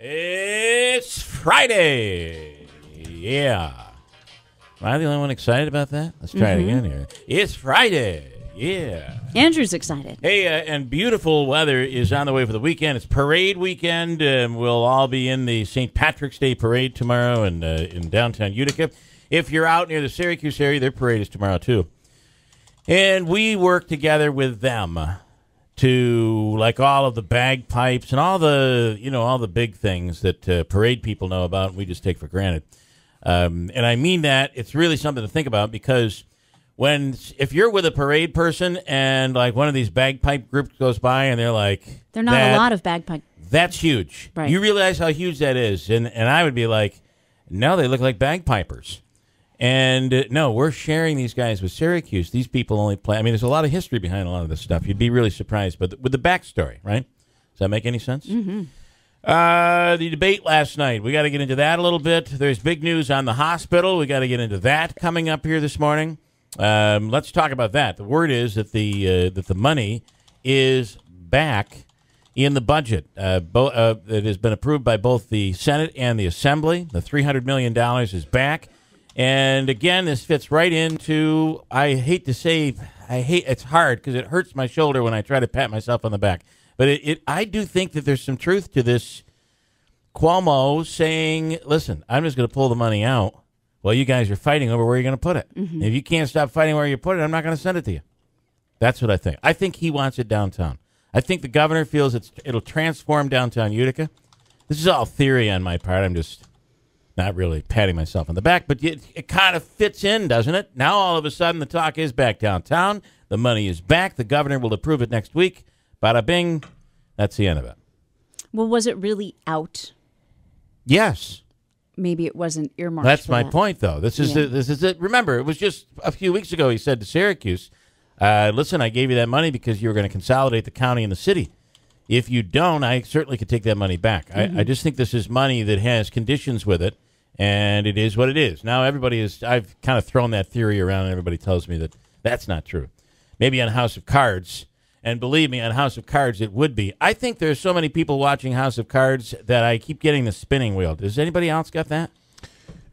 It's Friday. Yeah. Am I the only one excited about that? Let's try it again here. It's Friday. Yeah. Andrew's excited. Hey, and beautiful weather is on the way for the weekend. It's parade weekend. We'll all be in the St. Patrick's Day parade tomorrow in downtown Utica. If you're out near the Syracuse area, their parade is tomorrow too. And we work together with them to, like, all of the bagpipes and all the big things that parade people know about and we just take for granted. And I mean that it's really something to think about, because if you're with a parade person and like one of these bagpipe groups goes by and they're like, there are not a lot of bagpipe. That's huge. Right. You realize how huge that is. And I would be like, no, they look like bagpipers. And no, we're sharing these guys with Syracuse. These people only play. I mean, there's a lot of history behind a lot of this stuff. You'd be really surprised, but with the backstory, right? Does that make any sense? Mm-hmm. The debate last night. We got to get into that a little bit. There's big news on the hospital. We got to get into that coming up here this morning. Let's talk about that. The word is that the money is back in the budget. It has been approved by both the Senate and the Assembly. The $300 million is back. And again, this fits right into, it's hard because it hurts my shoulder when I try to pat myself on the back. But I do think that there's some truth to this. Cuomo saying, listen, I'm just going to pull the money out while you guys are fighting over where you're going to put it. Mm-hmm. If you can't stop fighting where you put it, I'm not going to send it to you. That's what I think. I think he wants it downtown. I think the governor feels it'll transform downtown Utica. This is all theory on my part. I'm just not really patting myself on the back, but it kind of fits in, doesn't it? Now, all of a sudden, the talk is back downtown. The money is back. The governor will approve it next week. Bada bing. That's the end of it. Well, was it really out? Yes. Maybe it wasn't earmarked. That's my point, though. This is it. Remember, it was just a few weeks ago he said to Syracuse, listen, I gave you that money because you were going to consolidate the county and the city. If you don't, I certainly could take that money back. Mm-hmm. I just think this is money that has conditions with it, and it is what it is. Now, I've kind of thrown that theory around, and everybody tells me that that's not true. Maybe on House of Cards, and believe me, on House of Cards it would be. I think there's so many people watching House of Cards that I keep getting the spinning wheel. Does anybody else got that?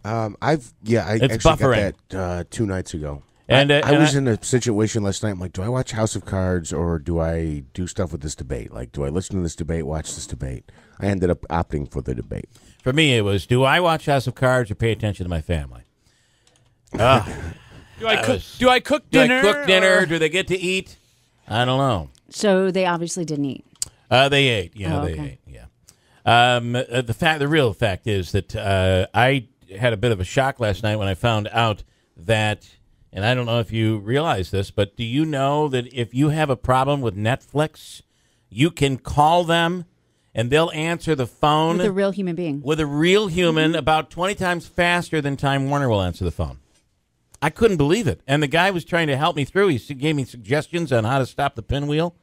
I actually buffering. got that 2 nights ago. And I was in a situation last night. I'm like, do I watch House of Cards or do I do stuff with this debate? Like, do I listen to this debate, watch this debate? I ended up opting for the debate. For me, it was, do I watch House of Cards or pay attention to my family? Do I cook dinner? Do I cook dinner? Do they get to eat? I don't know. So they obviously didn't eat. They ate. Yeah, they ate. Yeah. The real fact is that I had a bit of a shock last night when I found out that. And I don't know if you realize this, but do you know that if you have a problem with Netflix, you can call them and they'll answer the phone. With a real human being. With a real human, about 20 times faster than Time Warner will answer the phone. I couldn't believe it. And the guy was trying to help me through. He gave me suggestions on how to stop the pinwheel.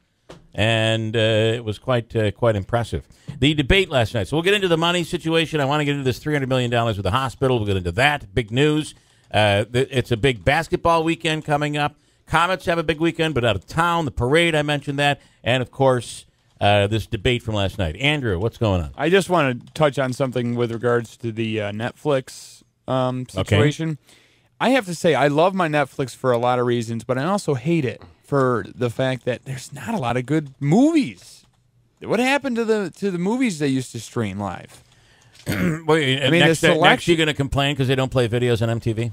And it was quite impressive. The debate last night. So we'll get into the money situation. I want to get into this $300 million with the hospital. We'll get into that. Big news. It's a big basketball weekend coming up. Comets have a big weekend, but out of town. The parade, I mentioned that. And, of course, this debate from last night. Andrew, what's going on? I just want to touch on something with regards to the Netflix situation. Okay. I have to say I love my Netflix for a lot of reasons, but I also hate it for the fact that there's not a lot of good movies. What happened to the movies they used to stream live? Well, next you're going to complain because they don't play videos on MTV?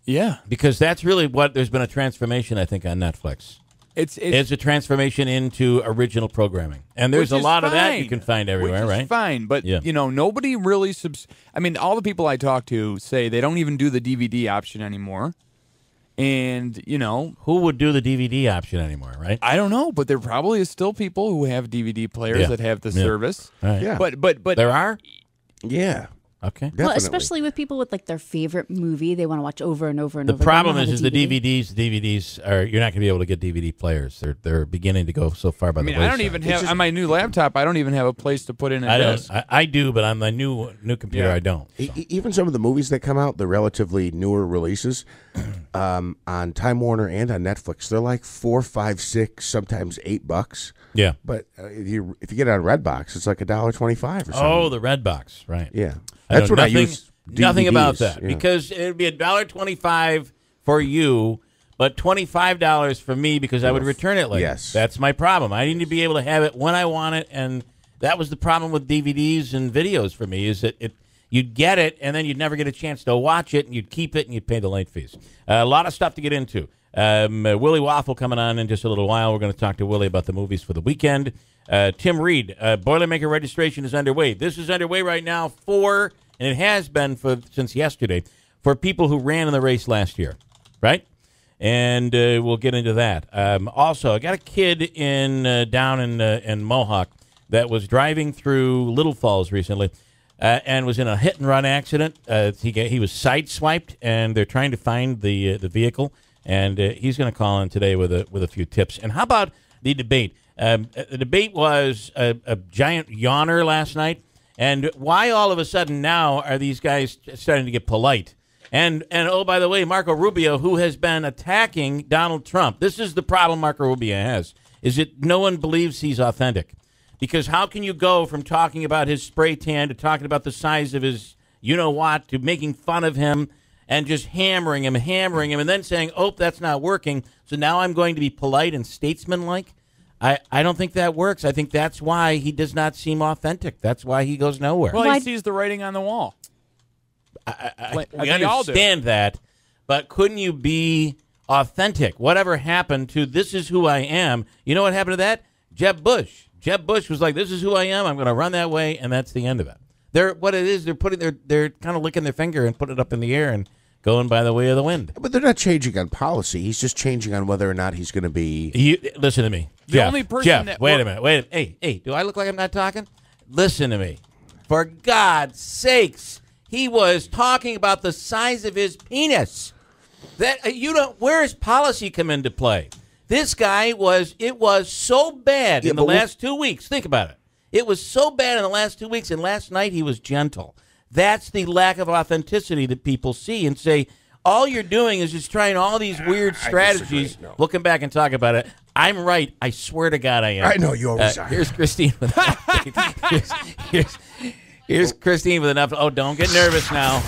Yeah. Because that's really there's been a transformation, I think, on Netflix. It's a transformation into original programming. And there's a lot of that you can find everywhere, right? Fine, but, nobody really all the people I talk to say they don't even do the DVD option anymore. And, who would do the DVD option anymore, right? I don't know, but there probably is still people who have DVD players that have the service. Right. Yeah. But there are? Yeah. Okay. Definitely. Well, especially with people with like their favorite movie, they want to watch over and over and The over. They problem don't have is a the DVDs are you're not going to be able to get DVD players. They're beginning to go so far by I the mean, wayside. I don't even have on my new laptop. I don't even have a place to put in a I don't. disc. I do, but on my new computer, Yeah. I don't. Even some of the movies that come out, the relatively newer releases, on Time Warner and on Netflix, they're like $4, $5, $6, sometimes $8. Yeah. But if you get it on Redbox, it's like $1.25 or something. Oh, the red box, right? Yeah, I that's know what nothing, I use. Nothing about DVDs, that yeah. because it would be $1.25 for you, but $25 for me because I would return it later. Yes. That's my problem. I need to be able to have it when I want it, and that was the problem with DVDs and videos for me. Is that you'd get it and then you'd never get a chance to watch it, and you'd keep it and you'd pay the late fees. A lot of stuff to get into. Willie Waffle coming on in just a little while. We're going to talk to Willie about the movies for the weekend. Tim Reed, Boilermaker registration is underway. This is underway right now and it has been since yesterday, for people who ran in the race last year, right? And we'll get into that. Also, I got a kid down in Mohawk that was driving through Little Falls recently and was in a hit-and-run accident. He was sideswiped, and they're trying to find the vehicle. And he's going to call in today with a few tips. And how about the debate? The debate was a giant yawner last night. And why all of a sudden now are these guys starting to get polite? And oh, by the way, Marco Rubio, who has been attacking Donald Trump. This is the problem Marco Rubio has, is that no one believes he's authentic. Because how can you go from talking about his spray tan to talking about the size of his you-know-what to making fun of him and just hammering him, and then saying, oh, that's not working, so now I'm going to be polite and statesmanlike? I don't think that works. I think that's why he does not seem authentic. That's why he goes nowhere. Well, he sees the writing on the wall. We understand that, but couldn't you be authentic? Whatever happened to this is who I am? You know what happened to that? Jeb Bush. Jeb Bush was like, this is who I am. I'm going to run that way, and that's the end of it. They're kind of licking their finger and putting it up in the air and going by the way of the wind. But they're not changing on policy. He's just changing on whether or not he's going to be. Listen to me. The Jeff, only person Jeff, that wait a minute. Hey, do I look like I'm not talking? Listen to me. For God's sakes, he was talking about the size of his penis. That where does policy come into play? This guy it was so bad in the last 2 weeks. Think about it. It was so bad in the last 2 weeks, and last night he was gentle. That's the lack of authenticity that people see and say, all you're doing is just trying all these weird strategies. disagree, no. We'll come back and talk about it. I'm right. I swear to God I am. I know you always are. Here's Christine with here's Christine with enough. Oh, don't get nervous now.